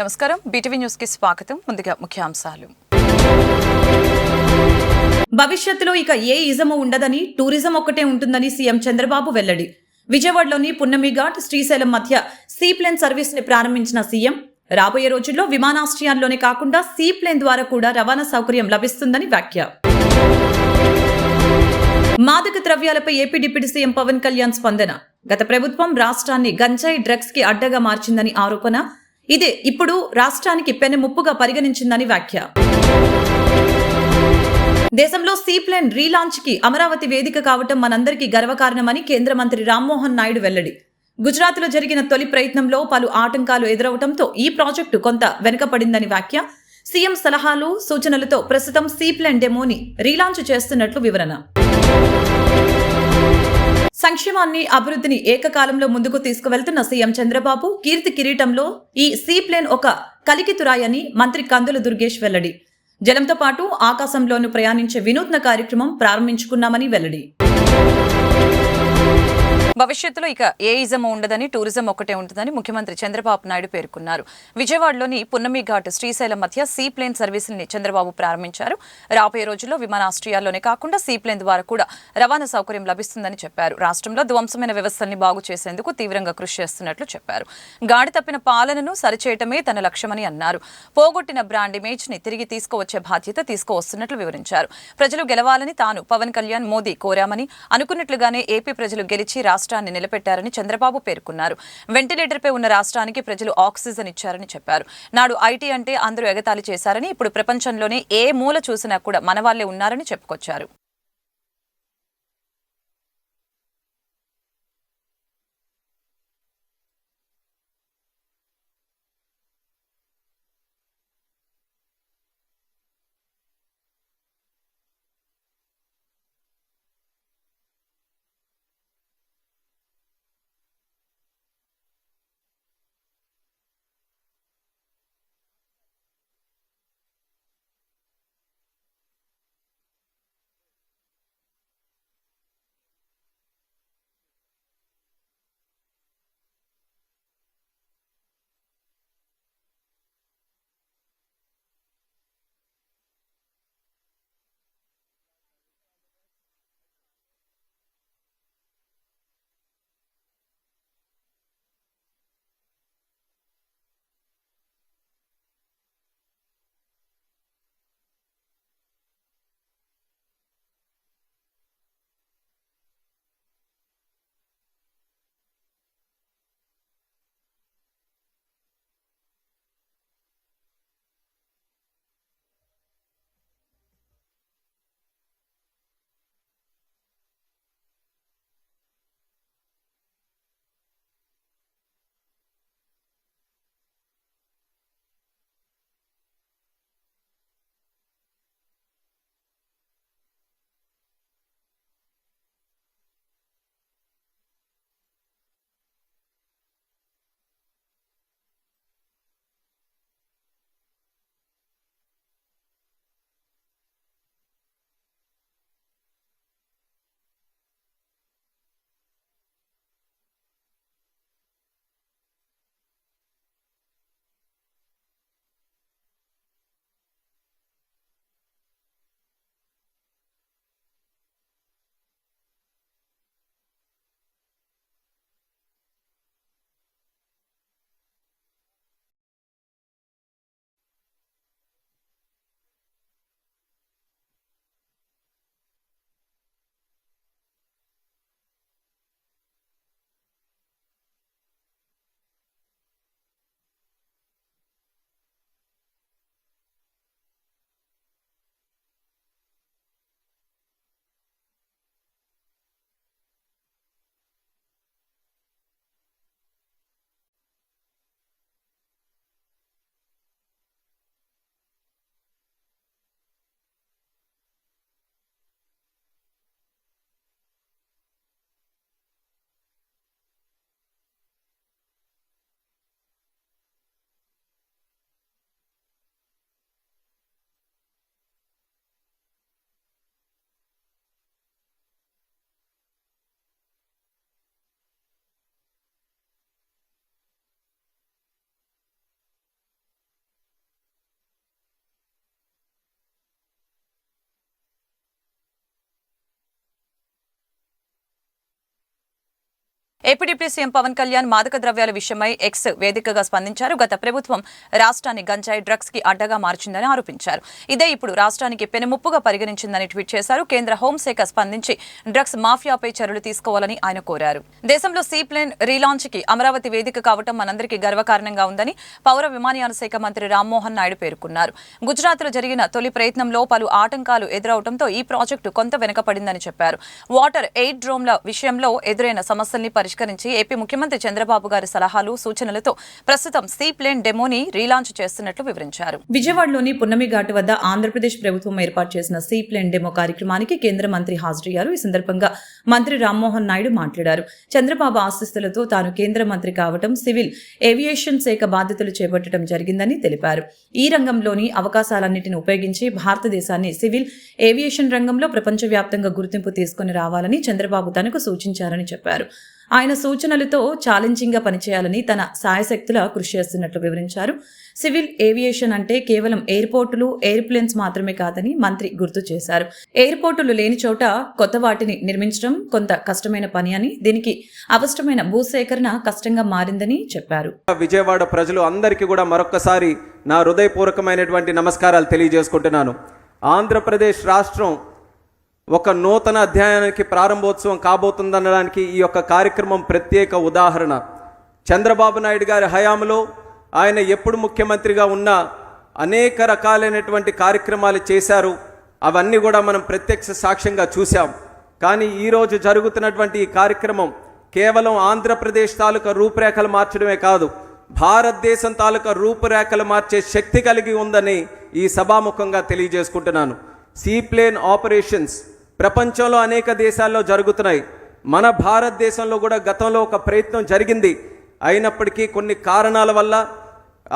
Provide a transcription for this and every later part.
నమస్కారం BTV news కి స్వాగతం. ముందుగా ముఖ్యాంశాలు. భవిష్యత్తులో ఇక ఏ ఇజము ఉండదని టూరిజం ఒక్కటే ఉంటుందని సీఎం చంద్రబాబు వెల్లడి. విజయవాడలోని పున్నమి ఘాట్ శ్రీశైలం మధ్య సీప్లేన్ సర్వీస్ ని ప్రారంభించిన సీఎం రాబోయే రోజుల్లో విమానాశ్రయాల్లోనే కాకుండా సీప్లేన్ ద్వారా కూడా రవాణా సౌకర్యం లభిస్తుందని వ్యాఖ్య. మాదక ద్రవ్యాలపై AP deputy CM Pawan Kalyan స్పందన. గత ప్రభుత్వం రాష్ట్రాన్ని గంజాయి డ్రగ్స్ కి అడ్డగా మార్చిందని ఆరోపణ. ఇదే ఇప్పుడు రాష్ట్రానికి పెనుముప్పుగా పరిగణించిందని వ్యాఖ్య. దేశంలో సీప్లేన్ రీలాంచ్ కి అమరావతి వేదిక కావటం మనందరికీ గర్వకారణమని కేంద్ర మంత్రి రామ్మోహన్ నాయుడు వెల్లడి. గుజరాత్ లో జరిగిన తొలి ప్రయత్నంలో పలు ఆటంకాలు ఎదురవడంతో ఈ ప్రాజెక్టు కొంత వెనుకపడిందని వ్యాఖ్య. సీఎం సలహాలు సూచనలతో ప్రస్తుతం సీప్లేన్ డెమోని రీలాంచ్ చేస్తున్నట్లు వివరణ. సంక్షేమాన్ని అభివృద్ధిని ఏకకాలంలో ముందుకు తీసుకువెళ్తున్న సీఎం చంద్రబాబు కీర్తి కిరీటంలో ఈ సీప్లేన్ ఒక కలికితురాయని మంత్రి కందుల దుర్గేష్ వెల్లడి. జలంతో పాటు ఆకాశంలోనూ ప్రయాణించే వినూత్న కార్యక్రమం ప్రారంభించుకున్నామని వెల్లడి. భవిష్యత్తులో ఇక ఏ ఇజము ఉండదని టూరిజం ఒక్కటే ఉంటుందని ముఖ్యమంత్రి చంద్రబాబు నాయుడు పేర్కొన్నారు. విజయవాడలోని పున్నమి ఘాట్ శ్రీశైలం మధ్య సీప్లేన్ సర్వీసుల్ని చంద్రబాబు ప్రారంభించారు. రాబోయే రోజుల్లో విమానాశ్రయాల్లోనే కాకుండా సీప్లేన్ ద్వారా కూడా రవాణా సౌకర్యం లభిస్తుందని చెప్పారు. రాష్ట్రంలో ధ్వంసమైన వ్యవస్థల్ని బాగు చేసేందుకు తీవ్రంగా కృషి చేస్తున్నట్లు చెప్పారు. గాడి తప్పిన పాలనను సరిచేయటమే తన లక్ష్యమని అన్నారు. పోగొట్టిన బ్రాండ్ ఇమేజ్ ని తిరిగి తీసుకువచ్చే బాధ్యత తీసుకువస్తున్నట్లు వివరించారు. ప్రజలు గెలవాలని తాను పవన్ కళ్యాణ్ మోదీ కోరామని అనుకున్నట్లుగానే ఏపీ ప్రజలు గెలిచి రాష్ట్రాన్ని నిలబెట్టారని చంద్రబాబు పేర్కొన్నారు. వెంటిలేటర్పై ఉన్న రాష్ట్రానికి ప్రజలు ఆక్సిజన్ ఇచ్చారని చెప్పారు. నాడు ఐటీ అంటే అందరూ ఎగతాళి చేశారని, ఇప్పుడు ప్రపంచంలోనే ఏ మూల చూసినా కూడా మన వాళ్లే ఉన్నారని చెప్పుకొచ్చారు. AP deputy CM Pawan Kalyan మాదక ద్రవ్యాల విషయమై ఎక్స్ వేదికగా స్పందించారు. గత ప్రభుత్వం రాష్ట్రాన్ని గంజాయి డ్రగ్స్ కి అడ్డగా మార్చిందని ఆరోపించారు. ఇదే ఇప్పుడు రాష్ట్రానికి పెనుముప్పుగా పరిగణించిందని ట్వీట్ చేశారు. కేంద్ర హోంశాఖ స్పందించి డ్రగ్స్ మాఫియాపై చర్యలు తీసుకోవాలని ఆయన కోరారు. దేశంలో సీ ప్లేన్ రీలాంచ్ కి అమరావతి వేదిక కావటం మనందరికీ గర్వకారణంగా ఉందని పౌర విమానయాన శాఖ మంత్రి రామ్మోహన్ నాయుడు పేర్కొన్నారు. గుజరాత్ లో జరిగిన తొలి ప్రయత్నంలో పలు ఆటంకాలు ఎదురవడంతో ఈ ప్రాజెక్టు కొంత వెనుకపడిందని చెప్పారు. వాటర్ ఎయిడ్ డ్రోమ్ల విషయంలో ఎదురైన సమస్యల్ని పరిష్కరించి ఏపీ ముఖ్యమంత్రి చంద్రబాబు గారి సలహాలు సూచనలతో ప్రస్తుతం సీ ప్లేన్ డెమోని రీలాంచ్ చేస్తున్నట్లు వివరించారు. విజయవాడలోని పున్నమి ఘాట్ వద్ద ఆంధ్రప్రదేశ్ ప్రభుత్వం ఏర్పాటు చేసిన సీ ప్లేన్ డెమో కార్యక్రమానికి కేంద్ర మంత్రి హాజరయ్యారు. ఈ సందర్భంగా మంత్రి రామ్మోహన్ నాయుడు మాట్లాడారు. చంద్రబాబు ఆశీస్సులతో తాను కేంద్ర మంత్రి కావటం, సివిల్ ఏవియేషన్ శాఖ బాధ్యతలు చేపట్టడం జరిగిందని తెలిపారు. ఈ రంగంలోని అవకాశాలన్నింటిని ఉపయోగించి భారతదేశాన్ని సివిల్ ఏవియేషన్ రంగంలో ప్రపంచవ్యాప్తంగా గుర్తింపు తీసుకుని రావాలని చంద్రబాబు తనకు సూచించారని చెప్పారు. ఆయన సూచనలతో ఛాలెంజింగ్ గా పనిచేయాలని తన సాయశక్తులా కృషి చేస్తున్నట్లు వివరించారు. సివిల్ ఏవియేషన్ అంటే కేవలం ఎయిర్పోర్టులు, ఎయిర్ప్లేన్స్ మాత్రమే కాదని మంత్రి గుర్తు చేశారు. ఎయిర్పోర్టులు లేని చోట కొత్త వాటిని నిర్మించడం కొంత కష్టమైన పని అని, దీనికి అవసరమైన భూసేకరణ కష్టంగా మారిందని చెప్పారు. విజయవాడ ప్రజలు అందరికీ కూడా మరొక్కసారి నా హృదయపూర్వకమైనటువంటి నమస్కారాలు తెలియజేసుకుంటున్నాను. ఆంధ్రప్రదేశ్ రాష్ట్రం ఒక నూతన అధ్యాయానికి ప్రారంభోత్సవం కాబోతుందనడానికి ఈ యొక్క కార్యక్రమం ప్రత్యేక ఉదాహరణ. చంద్రబాబు నాయుడు గారి హయాంలో ఆయన ఎప్పుడు ముఖ్యమంత్రిగా ఉన్నా అనేక రకాలైనటువంటి కార్యక్రమాలు చేశారు. అవన్నీ కూడా మనం ప్రత్యక్ష సాక్ష్యంగా చూసాం. కానీ ఈరోజు జరుగుతున్నటువంటి ఈ కార్యక్రమం కేవలం ఆంధ్రప్రదేశ్ తాలూకా రూపురేఖలు మార్చడమే కాదు, భారతదేశం తాలూకా రూపురేఖలు మార్చే శక్తి కలిగి ఉందని ఈ సభాముఖంగా తెలియజేసుకుంటున్నాను. సీ ప్లేన్ ఆపరేషన్స్ ప్రపంచంలో అనేక దేశాల్లో జరుగుతున్నాయి. మన భారతదేశంలో కూడా గతంలో ఒక ప్రయత్నం జరిగింది. అయినప్పటికీ కొన్ని కారణాల వల్ల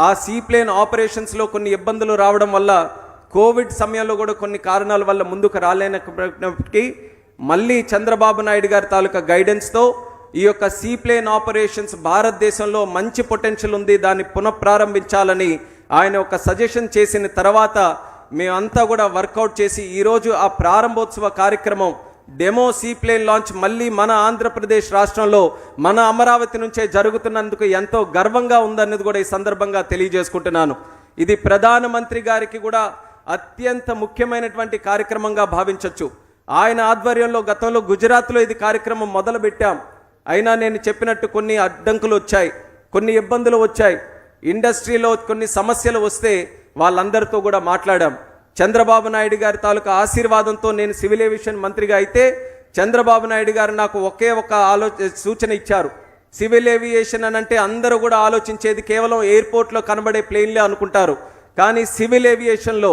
ఆ సీ ప్లేన్ ఆపరేషన్స్లో కొన్ని ఇబ్బందులు రావడం వల్ల, కోవిడ్ సమయంలో కూడా కొన్ని కారణాల వల్ల ముందుకు రాలేనప్పటికీ మళ్ళీ చంద్రబాబు నాయుడు గారి తాలూకా గైడెన్స్తో ఈ యొక్క సీ ప్లేన్ ఆపరేషన్స్ భారతదేశంలో మంచి పొటెన్షియల్ ఉంది, దాన్ని పునఃప్రారంభించాలని ఆయన ఒక సజెషన్ చేసిన తర్వాత మేమంతా కూడా వర్కౌట్ చేసి ఈరోజు ఆ ప్రారంభోత్సవ కార్యక్రమం డెమో సీ ప్లేన్ లాంచ్ మళ్ళీ మన ఆంధ్రప్రదేశ్ రాష్ట్రంలో మన అమరావతి నుంచే జరుగుతున్నందుకు ఎంతో గర్వంగా ఉందన్నది కూడా ఈ సందర్భంగా తెలియజేసుకుంటున్నాను. ఇది ప్రధానమంత్రి గారికి కూడా అత్యంత ముఖ్యమైనటువంటి కార్యక్రమంగా భావించవచ్చు. ఆయన ఆధ్వర్యంలో గతంలో గుజరాత్లో ఇది కార్యక్రమం మొదలుపెట్టాం. అయినా నేను చెప్పినట్టు కొన్ని అడ్డంకులు వచ్చాయి, కొన్ని ఇబ్బందులు వచ్చాయి. ఇండస్ట్రీలో కొన్ని సమస్యలు వస్తే వాళ్ళందరితో కూడా మాట్లాడాం. చంద్రబాబు నాయుడు గారి తాలూకా ఆశీర్వాదంతో నేను సివిల్ ఏవియేషన్ మంత్రిగా అయితే చంద్రబాబు నాయుడు గారు నాకు ఒకే ఒక సూచన ఇచ్చారు. సివిల్ ఏవియేషన్ అని అంటే అందరూ కూడా ఆలోచించేది కేవలం ఎయిర్పోర్ట్లో కనబడే ప్లేన్లే అనుకుంటారు. కానీ సివిల్ ఏవియేషన్లో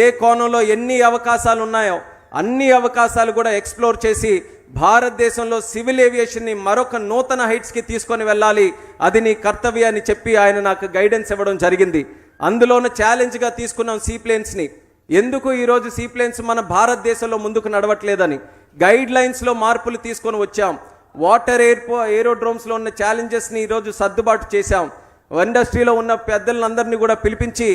ఏ కోణంలో ఎన్ని అవకాశాలు ఉన్నాయో అన్ని అవకాశాలు కూడా ఎక్స్ప్లోర్ చేసి భారతదేశంలో సివిల్ ఏవియేషన్ని మరొక నూతన హైట్స్కి తీసుకొని వెళ్ళాలి, అది నీ కర్తవ్యాన్ని చెప్పి ఆయన నాకు గైడెన్స్ ఇవ్వడం జరిగింది. అందులోనూ ఛాలెంజ్గా తీసుకున్నాం సీ ప్లేన్స్ని. ఎందుకు ఈరోజు సీ ప్లేన్స్ మన భారతదేశంలో ముందుకు నడవట్లేదని గైడ్ లైన్స్లో మార్పులు తీసుకొని వచ్చాం. వాటర్ ఏరోడ్రోమ్స్లో ఉన్న ఛాలెంజెస్ని ఈరోజు సర్దుబాటు చేశాం. ఇండస్ట్రీలో ఉన్న పెద్దలందరినీ కూడా పిలిపించి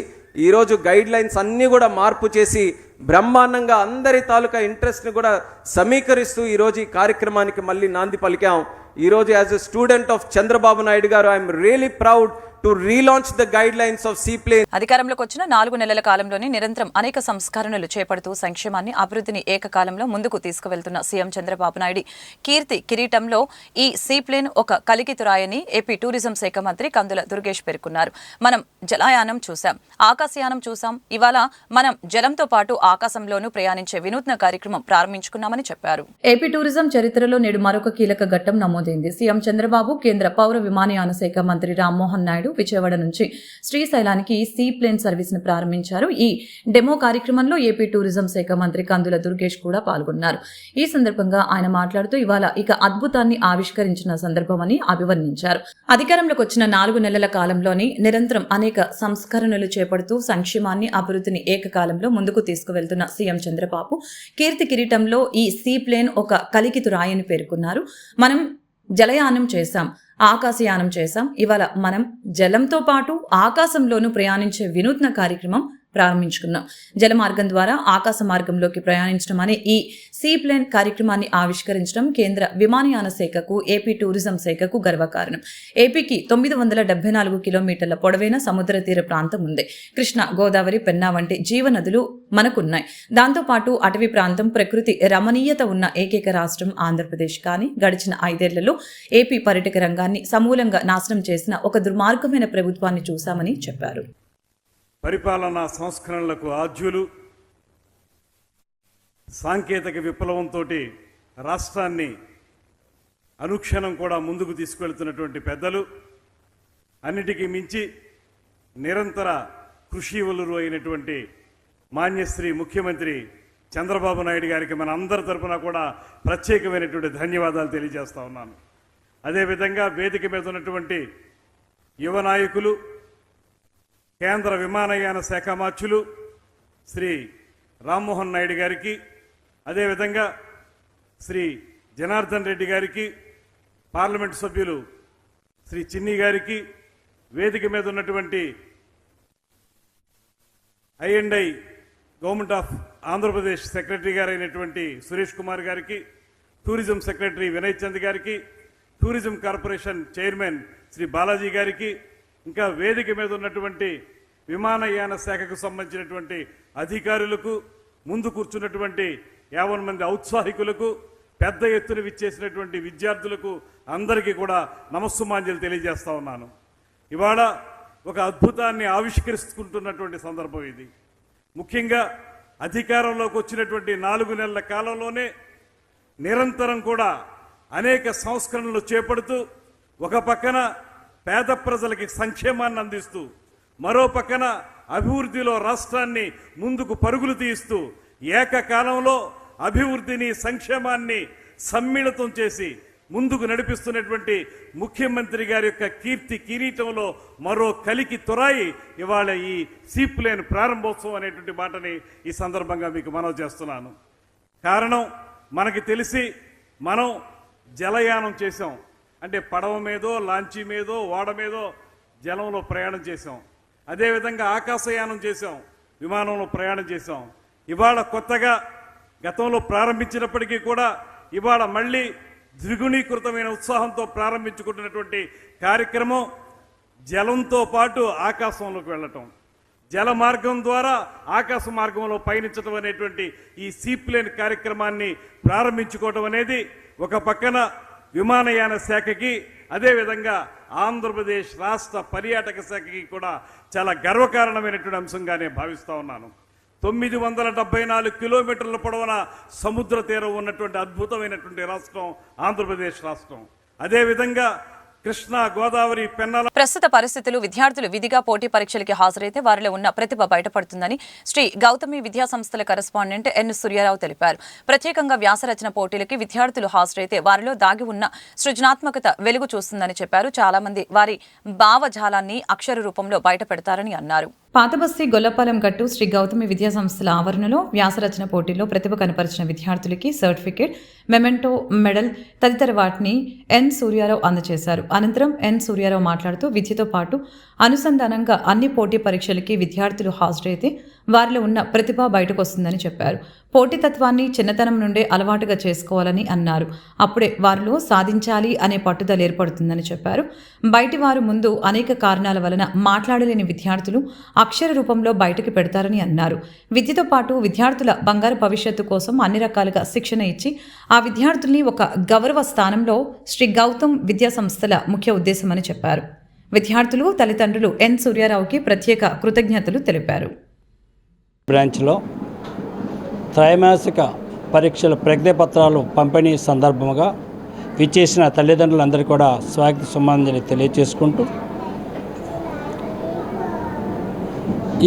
ఈరోజు గైడ్ లైన్స్ అన్నీ కూడా మార్పు చేసి బ్రహ్మాండంగా అందరి తాలూకా ఇంట్రెస్ట్ని కూడా సమీకరిస్తూ ఈరోజు ఈ కార్యక్రమానికి మళ్ళీ నాంది పలికాం. ఈరోజు as a student of Chandrababu Naidu garu I'm really proud to relaunch the guidelines of seaplane. అధికారంలోకి వచ్చిన 4 నెలల కాలంలోనే నిరంతరం అనేక సంస్కరణలు చేపడుతూ సంక్షేమాన్ని, అభివృద్ధిని ఏకకాలంలో ముందుకు తీసుకువెళ్తున్న సీఎం చంద్రబాబు నాయుడు కీర్తి కిరీటంలో ఈ సీప్లేన్ ఒక కలికితురాయని ఏపీ టూరిజం శాఖ మంత్రి కందుల దుర్గేష్ పేర్కొన్నారు. మనం జలయానం చూసాం, ఆకాశయానం చూసాం, ఇవాళ మనం జలంతో పాటు ఆకాశంలోనూ ప్రయాణించే వినూత్న కార్యక్రమం ప్రారంభించుకున్నామని చెప్పారు. ఏపీ టూరిజం చరిత్రలో నేడు మరొక కీలక ఘట్టం నమోదైంది. సీఎం చంద్రబాబు, కేంద్ర పౌర విమానయాన శాఖ మంత్రి రామ్మోహన్ నాయుడు విజయవాడ నుంచి శ్రీశైలానికి సీ ప్లేన్ సర్వీస్ ను ప్రారంభించారు. ఈ డెమో కార్యక్రమంలో ఏపీ టూరిజం శాఖ మంత్రి కందుల దుర్గేష్ కూడా పాల్గొన్నారు. ఈ సందర్భంగా ఆయన మాట్లాడుతూ ఇవాళ ఇక అద్భుతాన్ని ఆవిష్కరించిన సందర్భమని అభివర్ణించారు. అధికారంలోకి వచ్చిన 4 నెలల కాలంలోనే నిరంతరం అనేక సంస్కరణలు చేపడుతూ సంక్షేమాన్ని, అభివృద్ధిని ఏకకాలంలో ముందుకు తీసుకువెళ్తున్న సీఎం చంద్రబాబు కీర్తి కిరీటంలో ఈ సీ ప్లేన్ ఒక కలికితురాయని పేర్కొన్నారు. మనం జలయానం చేశాం, ఆకాశయానం చేశాం, ఇవాళ మనం జలంతో పాటు ఆకాశంలోనూ ప్రయాణించే వినూత్న కార్యక్రమం ప్రారంభించుకున్నాం. జలమార్గం ద్వారా ఆకాశ మార్గంలోకి ప్రయాణించడం అనే ఈ సీ ప్లేన్ కార్యక్రమాన్ని ఆవిష్కరించడం కేంద్ర విమానయాన శాఖకు, ఏపీ టూరిజం శాఖకు గర్వకారణం. ఏపీకి 974 కిలోమీటర్ల పొడవైన సముద్ర తీర ప్రాంతం ఉంది. కృష్ణ, గోదావరి, పెన్నా వంటి జీవనదులు మనకున్నాయి. దాంతోపాటు అటవీ ప్రాంతం, ప్రకృతి రమణీయత ఉన్న ఏకైక రాష్ట్రం ఆంధ్రప్రదేశ్. కానీ గడిచిన 5 ఏళ్లలో ఏపీ పర్యాటక రంగాన్ని సమూలంగా నాశనం చేసిన ఒక దుర్మార్గమైన ప్రభుత్వాన్ని చూశామని చెప్పారు. పరిపాలనా సంస్కరణలకు ఆద్యులు, సాంకేతిక విప్లవంతో రాష్ట్రాన్ని అనుక్షణం కూడా ముందుకు తీసుకెళ్తున్నటువంటి పెద్దలు, అన్నిటికీ మించి నిరంతర కృషివలురు అయినటువంటి మాన్యశ్రీ ముఖ్యమంత్రి చంద్రబాబు నాయుడు గారికి మన అందరి తరపున కూడా ప్రత్యేకమైనటువంటి ధన్యవాదాలు తెలియజేస్తా ఉన్నాను. అదేవిధంగా వేదిక మీద ఉన్నటువంటి యువ నాయకులు, కేంద్ర విమానయాన శాఖ మంత్రులు శ్రీ రామ్మోహన్ నాయుడు గారికి, అదేవిధంగా శ్రీ జనార్దన్ రెడ్డి గారికి, పార్లమెంటు సభ్యులు శ్రీ చిన్ని గారికి, వేదిక మీద ఉన్నటువంటి I&I government of Andhra Pradesh secretary గారైనటువంటి సురేష్ కుమార్ గారికి, టూరిజం సెక్రటరీ వినయ్ చంద్ గారికి, tourism corporation chairman Shri Balaji గారికి, ఇంకా వేదిక మీద ఉన్నటువంటి విమానయాన శాఖకు సంబంధించినటువంటి అధికారులకు, ముందు కూర్చున్నటువంటి 50 మంది ఔత్సాహికులకు, పెద్ద ఎత్తున విచ్చేసినటువంటి విద్యార్థులకు అందరికీ కూడా నమస్సుమాంజలి తెలియజేస్తా ఉన్నాను. ఇవాళ ఒక అద్భుతాన్ని ఆవిష్కరిస్తున్నటువంటి సందర్భం ఇది. ముఖ్యంగా అధికారంలోకి వచ్చినటువంటి 4 నెలల కాలంలోనే నిరంతరం కూడా అనేక సంస్కరణలు చేపడుతూ ఒక పక్కన పేద ప్రజలకి సంక్షేమాన్ని అందిస్తూ, మరో పక్కన అభివృద్ధిలో రాష్ట్రాన్ని ముందుకు పరుగులు తీస్తూ, ఏకకాలంలో అభివృద్ధిని, సంక్షేమాన్ని సమ్మిళితం చేసి ముందుకు నడిపిస్తున్నటువంటి ముఖ్యమంత్రి గారి యొక్క కీర్తి కిరీటంలో మరో కలికి తొరాయి ఇవాళ ఈ సీ ప్లేన్ ప్రారంభోత్సవం అనేటువంటి మాటని ఈ సందర్భంగా మీకు మనవి చేస్తున్నాను. కారణం, మనకి తెలిసి మనం జలయానం చేసాం, అంటే పడవ మీదో, లాంచీ మీదో, ఓడ మీదో జలంలో ప్రయాణం చేసాం. అదేవిధంగా ఆకాశయానం చేసాం, విమానంలో ప్రయాణం చేసాం. ఇవాళ కొత్తగా గతంలో ప్రారంభించినప్పటికీ కూడా ఇవాళ మళ్ళీ ద్విగుణీకృతమైన ఉత్సాహంతో ప్రారంభించుకుంటున్నటువంటి కార్యక్రమం జలంతో పాటు ఆకాశంలోకి వెళ్ళటం, జల మార్గం ద్వారా ఆకాశ మార్గంలో పయనించడం అనేటువంటి ఈ సీ ప్లేన్ కార్యక్రమాన్ని ప్రారంభించుకోవడం అనేది ఒక పక్కన విమానయాన శాఖకి, అదేవిధంగా ఆంధ్రప్రదేశ్ రాష్ట్ర పర్యాటక శాఖకి కూడా చాలా గర్వకారణమైనటువంటి అంశంగానే భావిస్తూ ఉన్నాను. 974 కిలోమీటర్ల పొడవున సముద్ర తీరం ఉన్నటువంటి అద్భుతమైనటువంటి రాష్ట్రం ఆంధ్రప్రదేశ్ రాష్ట్రం. అదేవిధంగా కృష్ణా, గోదావరి, పెన్నల ప్రస్తుత పరిస్థితులు విద్యార్థులు విధిగా పోటీ పరీక్షలకి హాజరైతే వారిలో ఉన్న ప్రతిభ బయటపడుతుందని శ్రీ గౌతమి విద్యా సంస్థల కరెస్పాండెంట్ ఎన్ సూర్యారావు తెలిపారు. ప్రత్యేకంగా వ్యాసరచన పోటీలకి విద్యార్థులు హాజరైతే వారిలో దాగి ఉన్న సృజనాత్మకత వెలుగు చూస్తుందని చెప్పారు. చాలా మంది వారి భావజాలాన్ని అక్షర రూపంలో బయటపెడతారని అన్నారు. పాతబస్తీ గొల్లపాలెం గట్టు శ్రీ గౌతమి విద్యా సంస్థల ఆవరణలో వ్యాసరచన పోటీల్లో ప్రతిభ కనపరిచిన విద్యార్థులకి సర్టిఫికేట్, మెమెంటో, మెడల్ తదితర వాటిని ఎన్ సూర్యారావు అందజేశారు. అనంతరం ఎన్ సూర్యారావు మాట్లాడుతూ విద్యతో పాటు అనుసంధానంగా అన్ని పోటీ పరీక్షలకి విద్యార్థులు హాజరైతే వారిలో ఉన్న ప్రతిభ బయటకు వస్తుందని చెప్పారు. పోటీతత్వాన్ని చిన్నతనం నుండే అలవాటుగా చేసుకోవాలని అన్నారు. అప్పుడే వారిలో సాధించాలి అనే పట్టుదల ఏర్పడుతుందని చెప్పారు. బయటి వారు ముందు అనేక కారణాల వలన మాట్లాడలేని విద్యార్థులు అక్షర రూపంలో బయటకు పెడతారని అన్నారు. విద్యతో పాటు విద్యార్థుల బంగారు భవిష్యత్తు కోసం అన్ని రకాలుగా శిక్షణ ఇచ్చి ఆ విద్యార్థుల్ని ఒక గౌరవ స్థానంలో శ్రీ గౌతమ్ విద్యా సంస్థల ముఖ్య ఉద్దేశమని చెప్పారు. విద్యార్థులు, తల్లిదండ్రులు ఎన్ సూర్యారావుకి ప్రత్యేక కృతజ్ఞతలు తెలిపారు. బ్రాంచ్లో త్రైమాసిక పరీక్షల ప్రజ్ఞపత్రాలు పంపిణీ సందర్భంగా విచ్చేసిన తల్లిదండ్రులందరూ కూడా స్వాగత సుమాంజలి తెలియజేసుకుంటూ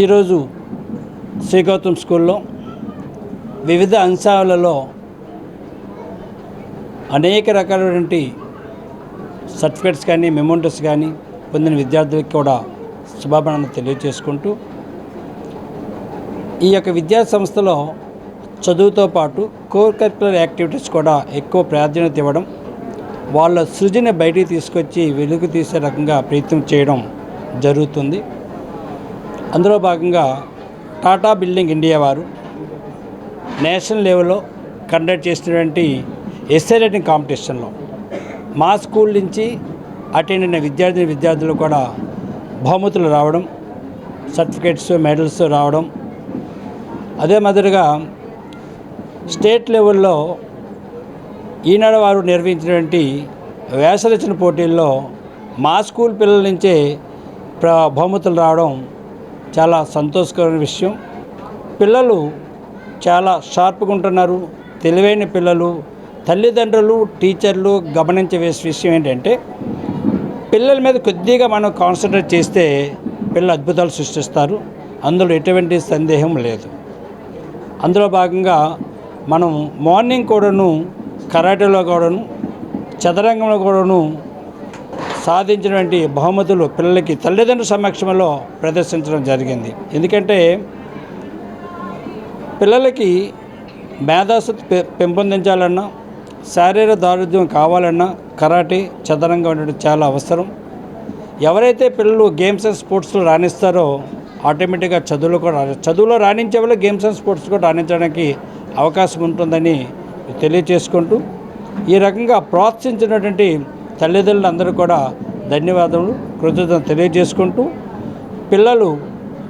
ఈరోజు శ్రీ గౌతమ్ స్కూల్లో వివిధ అంశాలలో అనేక రకాలైనటువంటి సర్టిఫికేట్స్ కానీ, మెమోంటోస్ కానీ పొందిన విద్యార్థులకు కూడా శుభాభినందనలు తెలియజేసుకుంటూ ఈ యొక్క విద్యా సంస్థలో చదువుతో పాటు కోర్ కరిక్యులర్ యాక్టివిటీస్ కూడా ఎక్కువ ప్రాధాన్యత ఇవ్వడం, వాళ్ళ సృజన బయటికి తీసుకొచ్చి వెలుగు తీసే రకంగా ప్రయత్నం చేయడం జరుగుతుంది. అందులో భాగంగా టాటా బిల్డింగ్ ఇండియా వారు నేషనల్ లెవెల్లో కండక్ట్ చేసినటువంటి ఎస్సే రైటింగ్ కాంపిటీషన్లో మా స్కూల్ నుంచి అటెండ్ అయిన విద్యార్థులు కూడా బహుమతులు రావడం, సర్టిఫికేట్స్, మెడల్స్ రావడం, అదే మాదిరిగా స్టేట్ లెవెల్లో ఈనాడు వారు నిర్వహించినటువంటి వ్యాసరచన పోటీల్లో మా స్కూల్ పిల్లల నుంచే బహుమతులు రావడం చాలా సంతోషకరమైన విషయం. పిల్లలు చాలా షార్ప్గా ఉంటున్నారు, తెలివైన పిల్లలు. తల్లిదండ్రులు, టీచర్లు గమనించే విషయం ఏంటంటే పిల్లల మీద కొద్దిగా మనం కాన్సన్ట్రేట్ చేస్తే పిల్లలు అద్భుతాలు సృష్టిస్తారు. అందులో ఎటువంటి సందేహం లేదు. అందులో భాగంగా మనం మార్నింగ్ కూడాను కరాటేలో కూడాను చదరంగంలో కూడాను సాధించినటువంటి బహుమతులు పిల్లలకి తల్లిదండ్రుల సమక్షంలో ప్రదర్శించడం జరిగింది. ఎందుకంటే పిల్లలకి మేధాశక్తి పెంపొందించాలన్నా, శారీరక దారుఢ్యం కావాలన్నా కరాటే, చదరంగం అనేది చాలా అవసరం. ఎవరైతే పిల్లలు గేమ్స్ అండ్ స్పోర్ట్స్లో రాణిస్తారో ఆటోమేటిక్గా చదువులో రాణించే వాళ్ళు గేమ్స్ అండ్ స్పోర్ట్స్ కూడా రాణించడానికి అవకాశం ఉంటుందని తెలియచేసుకుంటూ, ఈ రకంగా ప్రోత్సహించినటువంటి తల్లిదండ్రులందరూ కూడా ధన్యవాదములు, కృతజ్ఞతలు తెలియజేసుకుంటూ, పిల్లలు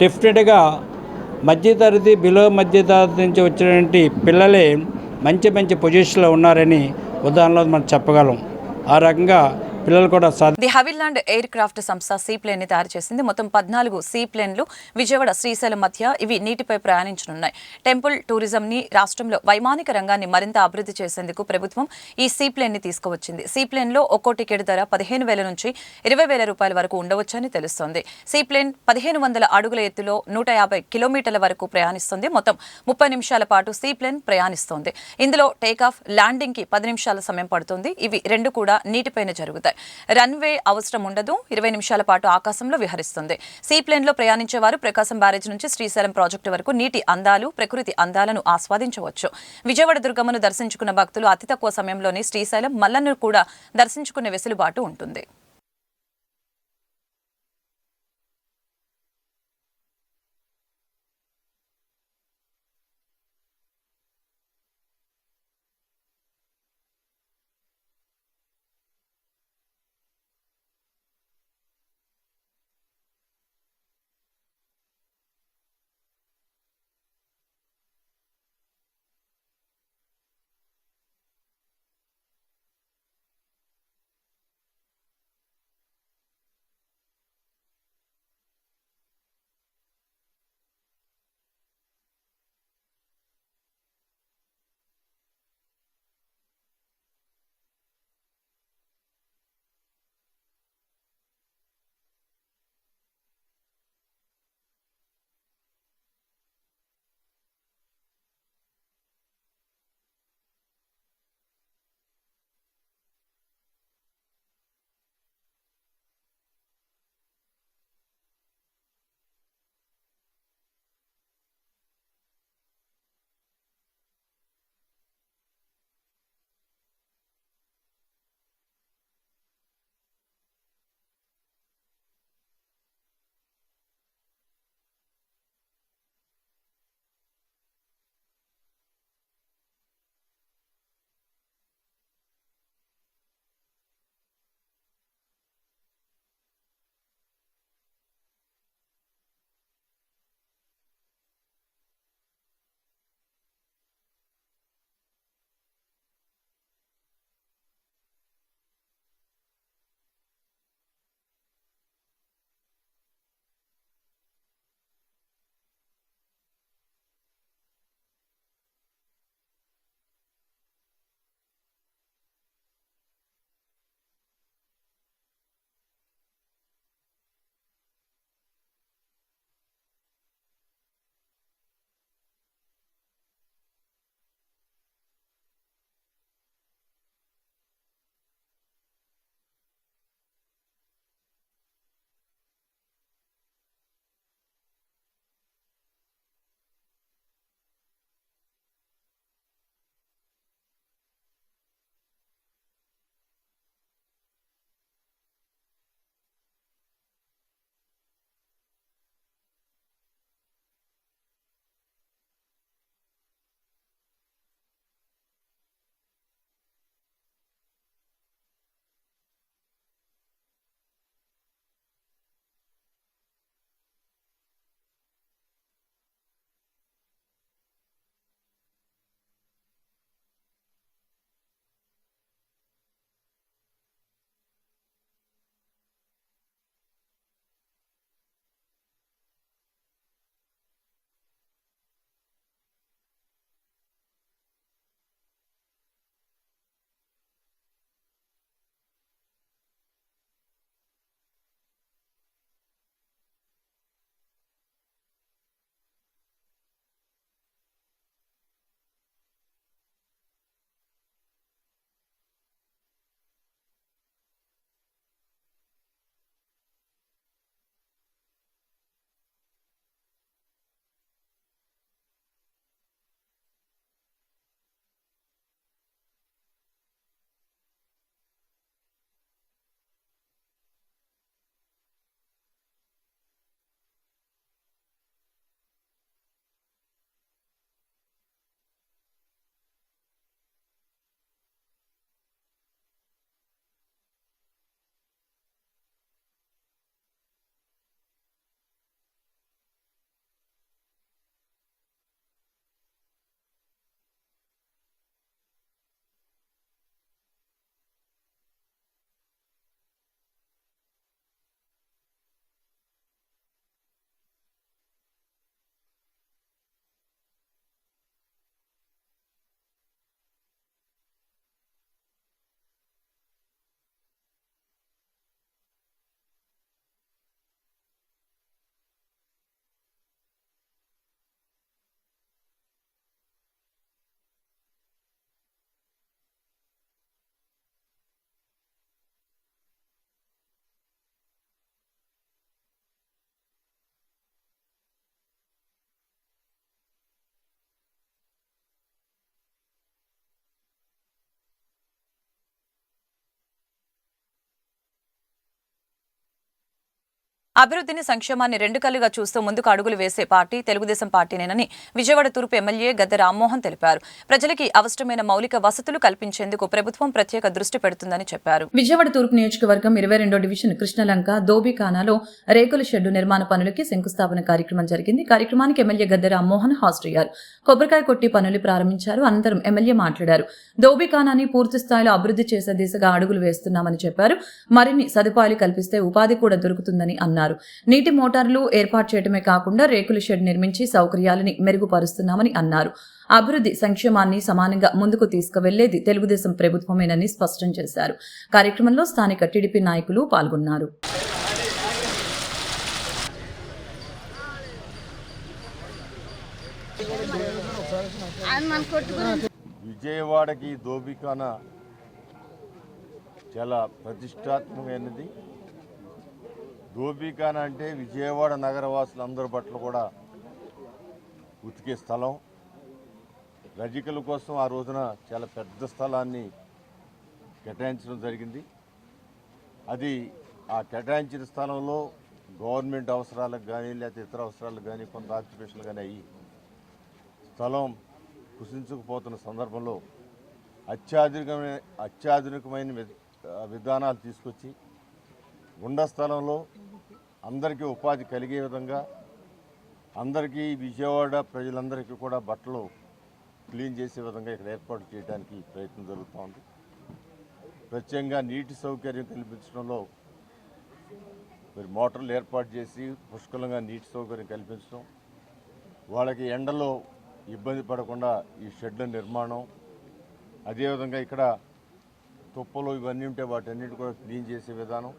డెఫినెట్గా మధ్యతరగతి, బిలో మధ్యతరగతి నుంచి వచ్చినటువంటి పిల్లలే మంచి మంచి పొజిషన్లో ఉన్నారని ఉదాహరణలో మనం చెప్పగలం. ఆ రకంగా పిల్లలు కూడా ది హవిల్లాండ్ ఎయిర్ క్రాఫ్ట్ సంస్థ సీ ప్లేన్ ని తయారు చేసింది. మొత్తం 14 సీ ప్లేన్లు విజయవాడ, శ్రీశైలం మధ్య ఇవి నీటిపై ప్రయాణించనున్నాయి. టెంపుల్ టూరిజం ని రాష్ట్రంలో వైమానిక రంగాన్ని మరింత అభివృద్ధి చేసేందుకు ప్రభుత్వం ఈ సీ ప్లేన్ ని తీసుకువచ్చింది. సీ ప్లేన్ లో ఒక్కో టికెట్ ధర 15,000 నుంచి 20,000 రూపాయల వరకు ఉండవచ్చని తెలుస్తోంది. సీ ప్లేన్ 1,500 అడుగుల ఎత్తులో 150 కిలోమీటర్ల వరకు ప్రయాణిస్తుంది. మొత్తం 30 నిమిషాల పాటు సీ ప్లేన్ ప్రయాణిస్తోంది. ఇందులో టేకాఫ్, ల్యాండింగ్ కి 10 నిమిషాల సమయం పడుతుంది. ఇవి రెండు కూడా నీటిపైన జరుగుతాయి. రన్వే అవసరం ఉండదు. 20 నిమిషాల పాటు ఆకాశంలో విహరిస్తుంది. సీ ప్లేన్ లో ప్రయాణించే వారు ప్రకాశం బ్యారేజ్ నుంచి శ్రీశైలం ప్రాజెక్టు వరకు నీటి అందాలు, ప్రకృతి అందాలను ఆస్వాదించవచ్చు. విజయవాడ దుర్గమ్మను దర్శించుకున్న భక్తులు అతి తక్కువ సమయంలోనే శ్రీశైలం, మల్లన్ను కూడా దర్శించుకునే వెసులుబాటు ఉంటుంది. అభివృద్ధిని సంక్షేమాన్ని రెండు కళ్ళుగా చూస్తూ ముందుకు అడుగులు వేసే పార్టీ తెలుగుదేశం పార్టీనేనని విజయవాడ తూర్పు ఎమ్మెల్యే గద్దె రామ్మోహన్ తెలిపారు. ప్రజలకి అవసరమైన మౌలిక వసతులు కల్పించేందుకు ప్రభుత్వం ప్రత్యేక దృష్టి పెడుతుందని చెప్పారు. విజయవాడ తూర్పు నియోజకవర్గం 22వ డివిజన్ కృష్ణలంక దోబిఖానాలో రేకుల షెడ్డు నిర్మాణ పనులకి శంకుస్థాపన కార్యక్రమం జరిగింది. కార్యక్రమానికి ఎమ్మెల్యే గద్దె రామ్మోహన్ హాజరయ్యారు. కొబ్బరికాయ కొట్టి పనులు ప్రారంభించారు. అనంతరం ఎమ్మెల్యే మాట్లాడారు. దోబిఖానాన్ని పూర్తి స్థాయిలో అభివృద్ధి చేసే దిశగా అడుగులు వేస్తున్నామని చెప్పారు. మరిన్ని సదుపాయాలు కల్పిస్తే ఉపాధి కూడా దొరుకుతుందని అన్నారు. నీటి మోటార్లు ఏర్పాటు చేయడమే కాకుండా రేకుల షెడ్ నిర్మించి సౌకర్యాలని మెరుగుపరుస్తున్నామని అన్నారు. అభివృద్ధి సంక్షేమాన్ని సమానంగా ముందుకు తీసుకువెళ్లేది తెలుగుదేశం ప్రభుత్వమేనని స్పష్టం చేశారు. కార్యక్రమంలో స్థానిక టీడీపీ నాయకులు పాల్గొన్నారు. విజయవాడకి దోబిఖానా చాలా ప్రతిష్టాత్మకమైనది. దోబిఖానా అంటే విజయవాడ నగరవాసులందరి పట్ల కూడా ఉతికే స్థలం. రజకుల కోసం ఆ రోజున చాలా పెద్ద స్థలాన్ని కేటాయించడం జరిగింది. అది ఆ కేటాయించిన స్థలంలో గవర్నమెంట్ అవసరాలకు కానీ లేకపోతే ఇతర అవసరాలకు కానీ కొంత ఆక్యుపేషన్లు కానీ అయ్యి స్థలం కుసించుకుపోతున్న సందర్భంలో అత్యాధునికమైన విధానాలు తీసుకొచ్చి గుండ స్థలంలో అందరికీ ఉపాధి కలిగే విధంగా అందరికీ విజయవాడ ప్రజలందరికీ కూడా బట్టలు క్లీన్ చేసే విధంగా ఇక్కడ ఏర్పాటు చేయడానికి ప్రయత్నం జరుగుతూ ఉంది. ప్రత్యేకంగా నీటి సౌకర్యం కల్పించడంలో మరి మోటార్లు ఏర్పాటు చేసి పుష్కలంగా నీటి సౌకర్యం కల్పించడం, వాళ్ళకి ఎండలో ఇబ్బంది పడకుండా ఈ షెడ్ల నిర్మాణం, అదేవిధంగా ఇక్కడ తుప్పలు ఇవన్నీ ఉంటే వాటన్నిటి కూడా క్లీన్ చేసే విధానం,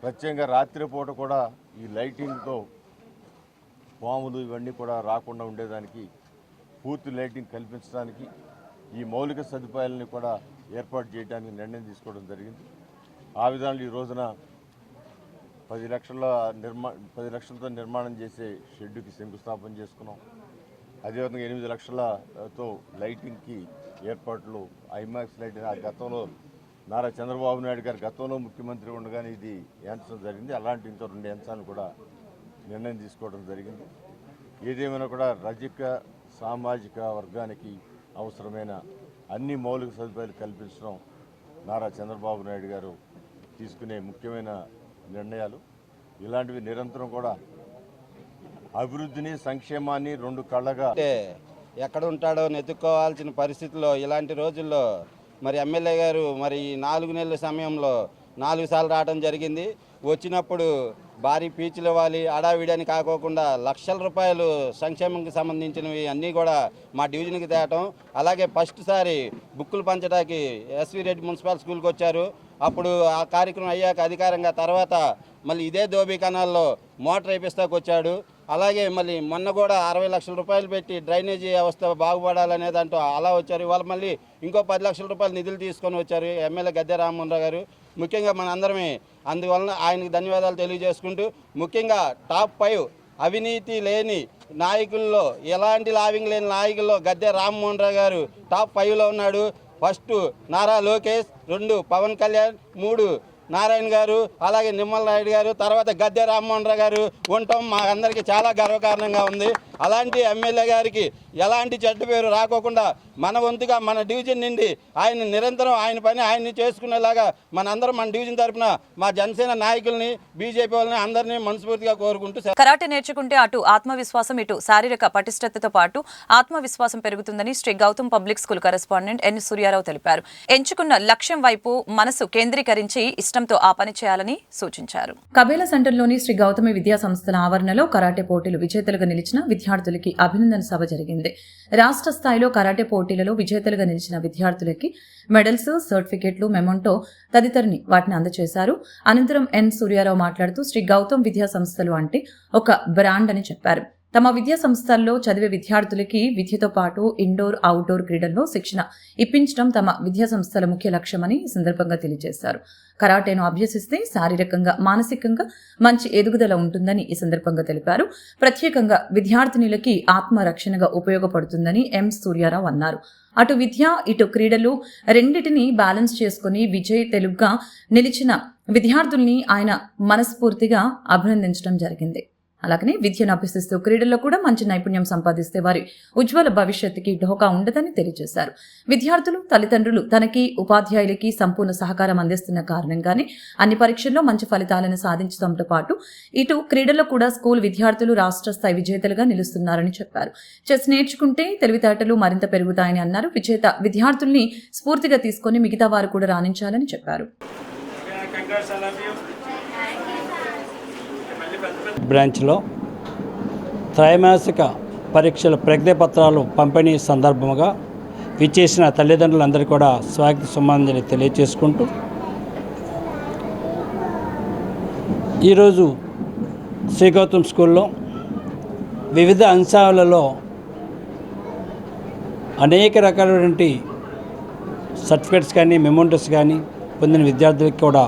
ప్రత్యేకంగా రాత్రిపూట కూడా ఈ లైటింగ్తో పాములు ఇవన్నీ కూడా రాకుండా ఉండేదానికి పూర్తి లైటింగ్ కల్పించడానికి ఈ మౌలిక సదుపాయాలని కూడా ఏర్పాటు చేయడానికి నిర్ణయం తీసుకోవడం జరిగింది. ఆ విధానంలో ఈ రోజున 10 లక్షలతో నిర్మాణం చేసే షెడ్డుకి శంకుస్థాపన చేసుకున్నాం. అదేవిధంగా 8 లక్షలతో లైటింగ్కి ఏర్పాట్లు, ఐమాక్స్ లైటింగ్ ఆ గతంలో నారా చంద్రబాబు నాయుడు గారు గతంలో ముఖ్యమంత్రి ఉండగానే ఇది ఎంచడం జరిగింది. అలాంటి ఇంకో 2 అంశాలను కూడా నిర్ణయం తీసుకోవడం జరిగింది. ఏదేమైనా కూడా రజక సామాజిక వర్గానికి అవసరమైన అన్ని మౌలిక సదుపాయాలు కల్పించడం నారా చంద్రబాబు నాయుడు గారు తీసుకునే ముఖ్యమైన నిర్ణయాలు. ఇలాంటివి నిరంతరం కూడా అభివృద్ధిని సంక్షేమాన్ని రెండు కళ్ళగా ఎక్కడ ఉంటాడో నెతుక్కోవాల్సిన పరిస్థితుల్లో ఇలాంటి రోజుల్లో మరి ఎమ్మెల్యే గారు మరి 4 నెలల సమయంలో 4 సార్లు రావడం జరిగింది. వచ్చినప్పుడు భారీ పీచులు ఇవ్వాలి, అడావిడని కాకోకుండా లక్షల రూపాయలు సంక్షేమంకి సంబంధించినవి అన్నీ కూడా మా డివిజన్కి తేవటం. అలాగే ఫస్ట్ సారి బుక్కులు పంచడానికి ఎస్వి రెడ్డి మున్సిపల్ స్కూల్కి వచ్చారు. అప్పుడు ఆ కార్యక్రమం అయ్యాక అధికారంగా తర్వాత మళ్ళీ ఇదే దోబిఖానాల్లో మోటార్ వేపిస్తాకు వచ్చాడు. అలాగే మళ్ళీ మొన్న కూడా 60 లక్షల రూపాయలు పెట్టి డ్రైనేజీ వ్యవస్థ బాగుపడాలనే దాంట్లో అలా వచ్చారు. ఇవాళ మళ్ళీ ఇంకో 10 లక్షల రూపాయలు నిధులు తీసుకొని వచ్చారు ఎమ్మెల్యే గద్దె రామ్మోహన్ రావు గారు. ముఖ్యంగా మన అందరమే అందువలన ఆయనకు ధన్యవాదాలు తెలియజేసుకుంటూ, ముఖ్యంగా టాప్ 5 అవినీతి లేని నాయకుల్లో, ఎలాంటి లావింగ్ లేని నాయకుల్లో గద్దె రామ్మోహన్ రావు గారు టాప్ 5లో ఉన్నాడు. ఫస్ట్ నారా లోకేష్, 2 పవన్ కళ్యాణ్, 3 నారాయణ గారు, అలాగే నిమ్మల నాయుడు గారు, తర్వాత గద్దె రామ్మోహన్ రావు గారు ఉండటం మా అందరికీ చాలా గర్వకారణంగా ఉంది. అలాంటి ఎమ్మెల్యే గారికి ఎలాంటి చెడ్డ పేరు రాకోకుండా మన వంతుగా మన డివిజన్ నుండి ఆయన నిరంతరం ఆయన పని ఆయన్ని చేసుకునేలాగా మనందరం మన డివిజన్ తరఫున మా జనసేన నాయకుల్ని, బీజేపీ వాళ్ళని అందరినీ మనస్ఫూర్తిగా కోరుకుంటూ, కరాటే నేర్చుకుంటే అటు ఆత్మవిశ్వాసం ఇటు శారీరక పటిష్టతతో పాటు ఆత్మవిశ్వాసం పెరుగుతుందని Shri Gautam public school correspondent N Suryarao తెలిపారు. ఎంచుకున్న లక్ష్యం వైపు మనసు కేంద్రీకరించి ఇష్టంతో ఆ పని చేయాలని సూచించారు. కబేలా సెంటర్లోని శ్రీ గౌతమి విద్యా సంస్థల ఆవరణలో కరాటే పోటీలు విజేతలుగా నిలిచిన విద్యార్థులకి అభినందన సభ జరిగింది. రాష్ట్ర స్థాయిలో కరాటే పోటీలలో విజేతలుగా నిలిచిన విద్యార్థులకి మెడల్స్, సర్టిఫికెట్లు, మెమోంటో తదితరిని వాటిని అందజేశారు. అనంతరం ఎన్ సూర్యారావు మాట్లాడుతూ శ్రీ గౌతమ్ విద్యా సంస్థలు అంటే ఒక బ్రాండ్ అని చెప్పారు. తమ విద్యా సంస్థల్లో చదివే విద్యార్థులకి విద్యతో పాటు ఇండోర్, అవుట్డోర్ క్రీడల్లో శిక్షణ ఇప్పించడం తమ విద్యా సంస్థల ముఖ్య లక్ష్యమని ఈ సందర్భంగా తెలియజేశారు. కరాటేను అభ్యసిస్తే శారీరకంగా, మానసికంగా మంచి ఎదుగుదల ఉంటుందని ఈ సందర్భంగా తెలిపారు. ప్రత్యేకంగా విద్యార్థినులకి ఆత్మరక్షణగా ఉపయోగపడుతుందని ఎం సూర్యారావు అన్నారు. అటు విద్య, ఇటు క్రీడలు రెండింటినీ బ్యాలెన్స్ చేసుకుని విజయ్ తెలుగుగా నిలిచిన విద్యార్థుల్ని ఆయన మనస్ఫూర్తిగా అభినందించడం జరిగింది. అలాగనే విద్యను అభ్యసిస్తూ క్రీడల్లో కూడా మంచి నైపుణ్యం సంపాదిస్తే వారి ఉజ్వల భవిష్యత్తుకి ఢోకా ఉండదని తెలియజేశారు. విద్యార్థులు, తల్లిదండ్రులు తనకి, ఉపాధ్యాయులకి సంపూర్ణ సహకారం అందిస్తున్న కారణంగానే అన్ని పరీక్షల్లో మంచి ఫలితాలను సాధించడంతో పాటు ఇటు క్రీడల్లో కూడా స్కూల్ విద్యార్థులు రాష్ట్ర స్థాయి విజేతలుగా నిలుస్తున్నారని చెప్పారు. చెస్ నేర్చుకుంటే తెలివితేటలు మరింత పెరుగుతాయని అన్నారు. విజేత విద్యార్థుల్ని స్ఫూర్తిగా తీసుకుని మిగతా వారు కూడా రాణించాలని చెప్పారు. బ్రాంచ్లో త్రైమాసిక పరీక్షల ప్రజ్ఞ పత్రాలు పంపిణీ సందర్భంగా విచ్చేసిన తల్లిదండ్రులందరూ కూడా స్వాగత సుమాంజలి తెలియజేసుకుంటూ ఈరోజు శ్రీ గౌతమ్ స్కూల్లో వివిధ అంశాలలో అనేక రకాలైనటువంటి సర్టిఫికేట్స్ కానీ, మెమోంటోస్ కానీ పొందిన విద్యార్థులకు కూడా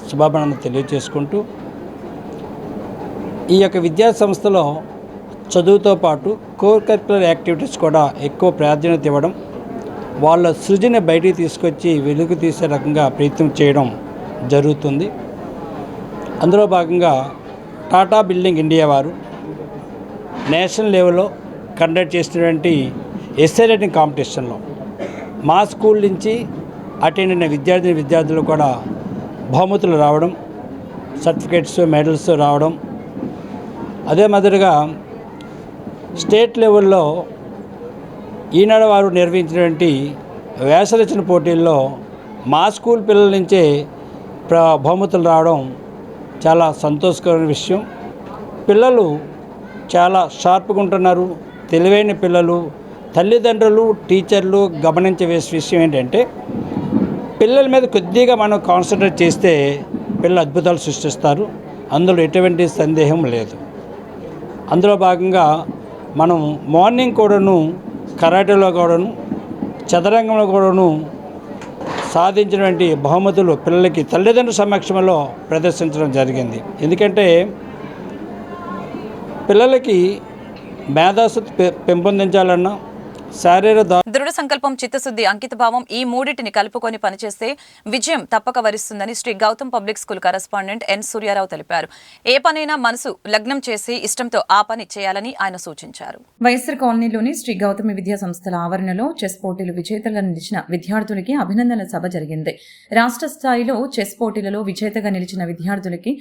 శుభాభినందనలు తెలియజేసుకుంటూ ఈ యొక్క విద్యా సంస్థలో చదువుతో పాటు కోర్ కరిక్యులర్ యాక్టివిటీస్ కూడా ఎక్కువ ప్రాధాన్యత ఇవ్వడం, వాళ్ళ సృజన బయటికి తీసుకొచ్చి వెలుగు తీసే రకంగా ప్రయత్నం చేయడం జరుగుతుంది. అందులో భాగంగా టాటా బిల్డింగ్ ఇండియా వారు నేషనల్ లెవెల్లో కండక్ట్ చేసినటువంటి ఎస్సే రైటింగ్ కాంపిటీషన్లో మా స్కూల్ నుంచి అటెండ్ అయిన విద్యార్థులు కూడా బహుమతులు రావడం, సర్టిఫికేట్స్, మెడల్స్ రావడం, అదే మాదిరిగా స్టేట్ లెవెల్లో ఈనాడు వారు నిర్వహించినటువంటి వ్యాసరచన పోటీల్లో మా స్కూల్ పిల్లల నుంచే బహుమతులు రావడం చాలా సంతోషకరమైన విషయం. పిల్లలు చాలా షార్ప్గా ఉంటున్నారు, తెలివైన పిల్లలు. తల్లిదండ్రులు, టీచర్లు గమనించే విషయం ఏంటంటే పిల్లల మీద కొద్దిగా మనం కాన్సన్ట్రేట్ చేస్తే పిల్లలు అద్భుతాలు సృష్టిస్తారు. అందులో ఎటువంటి సందేహం లేదు. అందులో భాగంగా మనం మార్నింగ్ కూడాను కరాటేలో కూడాను, చదరంగంలో కూడాను సాధించినటువంటి బహుమతులు పిల్లలకి తల్లిదండ్రుల సమక్షంలో ప్రదర్శించడం జరిగింది. ఎందుకంటే పిల్లలకి మేధాశక్తి పెంపొందించాలన్నా, దృఢ సంకల్పం, చిత్తశుద్ధి, అంకితభావం ఈ మూడింటిని కలుపుకొని పనిచేస్తే విజయం తప్పక వరిస్తుందని Shri Gautam public school correspondent N Suryarao తెలిపారు. ఏ పనైనా మనసు లగ్నం చేసి ఇష్టంతో ఆ పని చేయాలని ఆయన సూచించారు. వైఎస్ఆర్ కాలనీలోని శ్రీ గౌతమి విద్యా సంస్థల ఆవరణలో చెస్ పోటీలు విజేతలుగా నిలిచిన విద్యార్థులకి అభినందనల సభ జరిగింది. రాష్ట్ర స్థాయిలో చెస్ పోటీలలో విజేతగా నిలిచిన విద్యార్థులకి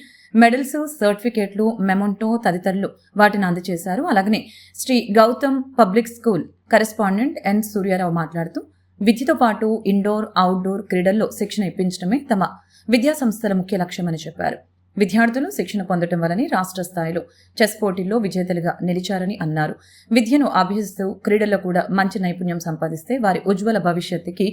మెడల్స్, సర్టిఫికేట్లు, మెమోంటో తదితరులు వాటిని అందజేశారు. అలాగనే Shri Gautam public school correspondent N Suryarao మాట్లాడుతూ విద్యతో పాటు ఇండోర్, అవుట్డోర్ క్రీడల్లో శిక్షణ ఇప్పించడమే తమ విద్యా సంస్థల ముఖ్య లక్ష్యమని చెప్పారు. విద్యార్థులు శిక్షణ పొందడం వల్లనే రాష్ట్ర స్థాయిలో చెస్ పోటీల్లో విజేతలుగా నిలిచారని అన్నారు. విద్యను అభ్యసిస్తూ క్రీడల్లో కూడా మంచి నైపుణ్యం సంపాదిస్తే వారి ఉజ్వల భవిష్యత్తుకి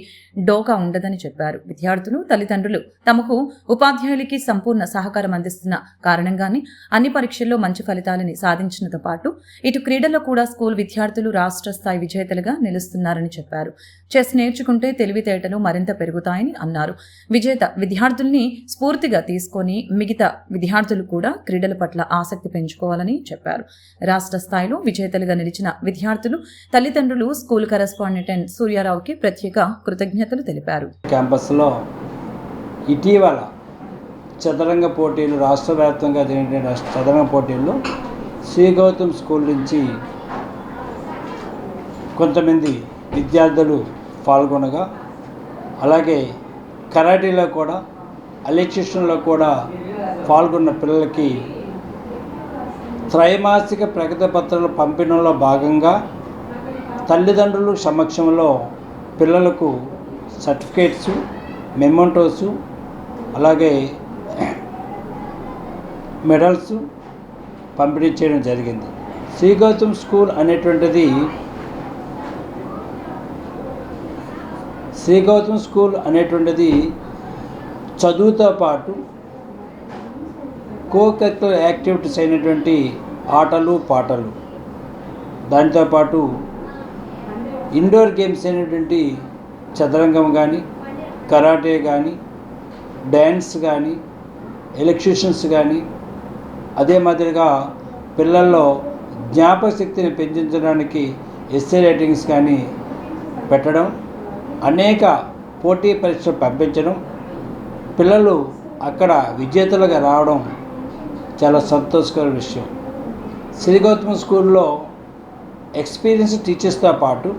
డోకా ఉండదని చెప్పారు. విద్యార్థులు, తల్లిదండ్రులు తమకు, ఉపాధ్యాయులకి సంపూర్ణ సహకారం అందిస్తున్న కారణంగానే అన్ని పరీక్షల్లో మంచి ఫలితాలని సాధించినతో పాటు ఇటు క్రీడల్లో కూడా స్కూల్ విద్యార్థులు రాష్ట్ర స్థాయి విజేతలుగా నిలుస్తున్నారని చెప్పారు. చెస్ నేర్చుకుంటే తెలివితేటలు మరింత పెరుగుతాయని అన్నారు. విజేత విద్యార్థుల్ని స్ఫూర్తిగా తీసుకొని మిగతా విద్యార్థులు కూడా క్రీడల పట్ల ఆసక్తి పెంచుకోవాలని చెప్పారు. రాష్ట్ర స్థాయిలో విజేతలుగా నిలిచిన విద్యార్థులు, తల్లిదండ్రులు స్కూల్ కరెస్పాండెంట్ ఎన్ సూర్యారావుకి ప్రత్యేక కృతజ్ఞతలు తెలిపారు. క్యాంపస్లో ఇటీవల చదరంగ పోటీలు, రాష్ట్ర వ్యాప్తంగా జరిగిన చదరంగ పోటీల్లో శ్రీ గౌతమ్ స్కూల్ నుంచి కొంతమంది విద్యార్థులు పాల్గొనగా, అలాగే కరాటీలో కూడా, ఎలక్ట్రిషన్లో కూడా పాల్గొన్న పిల్లలకి త్రైమాసిక ప్రగతి పత్రాల పంపిణీలో భాగంగా తల్లిదండ్రుల సమక్షంలో పిల్లలకు సర్టిఫికేట్స్, మెమోంటోస్, అలాగే మెడల్స్ పంపిణీ చేయడం జరిగింది. శ్రీ గౌతమ్ స్కూల్ అనేటువంటిది చదువుతో పాటు కో కరిక్యులర్ యాక్టివిటీస్ అయినటువంటి ఆటలు, పాటలు, దాంతోపాటు ఇండోర్ గేమ్స్ అయినటువంటి చదరంగం కానీ, కరాటే కానీ, డ్యాన్స్ కానీ, ఎలక్ట్రీషియన్స్ కానీ, అదే మాదిరిగా పిల్లల్లో జ్ఞాపక శక్తిని పెంచడానికి ఎస్సే రైటింగ్స్ కానీ పెట్టడం, అనేక పోటీ పరీక్షలు పంపించడం, పిల్లలు అక్కడ విజేతలుగా రావడం చాలా సంతోషకర విషయం. శ్రీ గౌతమ స్కూల్లో ఎక్స్పీరియన్స్ టీచర్స్తో పాటు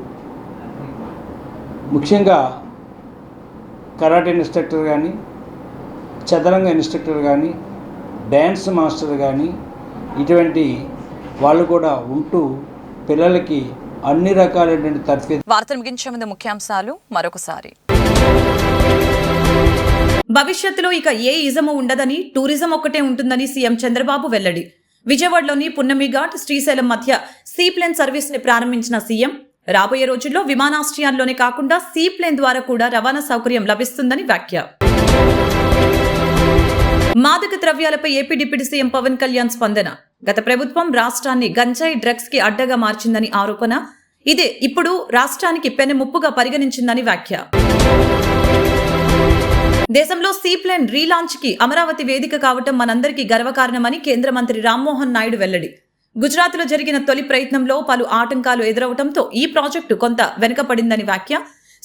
ముఖ్యంగా కరాటే ఇన్స్ట్రక్టర్ కానీ, చదరంగ ఇన్స్ట్రక్టర్ కానీ, డ్యాన్స్ మాస్టర్ కానీ, ఇటువంటి వాళ్ళు కూడా ఉంటూ పిల్లలకి అన్ని రకాలైనటువంటి తర్ఫీదు. వార్తలు ముగించే ముందు ముఖ్యాంశాలు మరొకసారి. భవిష్యత్తులో ఇక ఏ ఇజము ఉండదని, టూరిజం ఒక్కటే ఉంటుందని సీఎం చంద్రబాబు వెల్లడి. విజయవాడలోని పున్నమి ఘాట్, శ్రీశైలం మధ్య సీప్లేన్ సర్వీస్ ని ప్రారంభించిన సీఎం రాబోయే రోజుల్లో విమానాశ్రయాల్లోనే కాకుండా సీప్లేన్ ద్వారా కూడా రవాణా సౌకర్యం లభిస్తుందని వ్యాఖ్య. మాదక ద్రవ్యాలపై AP deputy CM Pawan Kalyan స్పందన. గత ప్రభుత్వం రాష్ట్రాన్ని గంజాయి డ్రగ్స్ కి అడ్డగా మార్చిందని ఆరోపణ. ఇదే ఇప్పుడు రాష్ట్రానికి పెనుముప్పుగా పరిగణించిందని వ్యాఖ్య. దేశంలో సీప్లేన్ రీలాంచ్ కి అమరావతి వేదిక కావటం మనందరికీ గర్వకారణమని కేంద్ర మంత్రి రామ్మోహన్ నాయుడు వెల్లడి. గుజరాత్లో జరిగిన తొలి ప్రయత్నంలో పలు ఆటంకాలు ఎదురవడంతో ఈ ప్రాజెక్టు కొంత వెనుకపడిందని వ్యాఖ్య.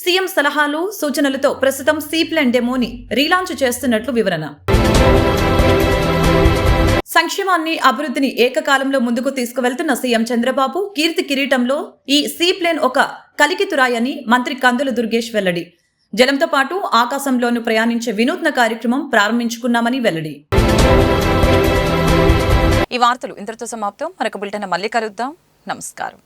సీఎం సలహాలు, సూచనలతో ప్రస్తుతం సీప్లేన్ డెమోని రీలాంచ్ చేస్తున్నట్లు వివరణ. సంక్షేమాన్ని, అభివృద్ధిని ఏకకాలంలో ముందుకు తీసుకువెళ్తున్న సీఎం చంద్రబాబు కీర్తి కిరీటంలో ఈ సీప్లేన్ ఒక కలికితురాయని మంత్రి కందుల దుర్గేష్ వెల్లడి. జలంతో పాటు ఆకాశంలోనూ ప్రయాణించే వినూత్న కార్యక్రమం ప్రారంభించుకున్నామని వెల్లడి. ఈ వార్తలు ఇంతటితో సమాప్తం. మరొక బులెటిన్ మళ్ళీ కలుద్దాం. నమస్కారం.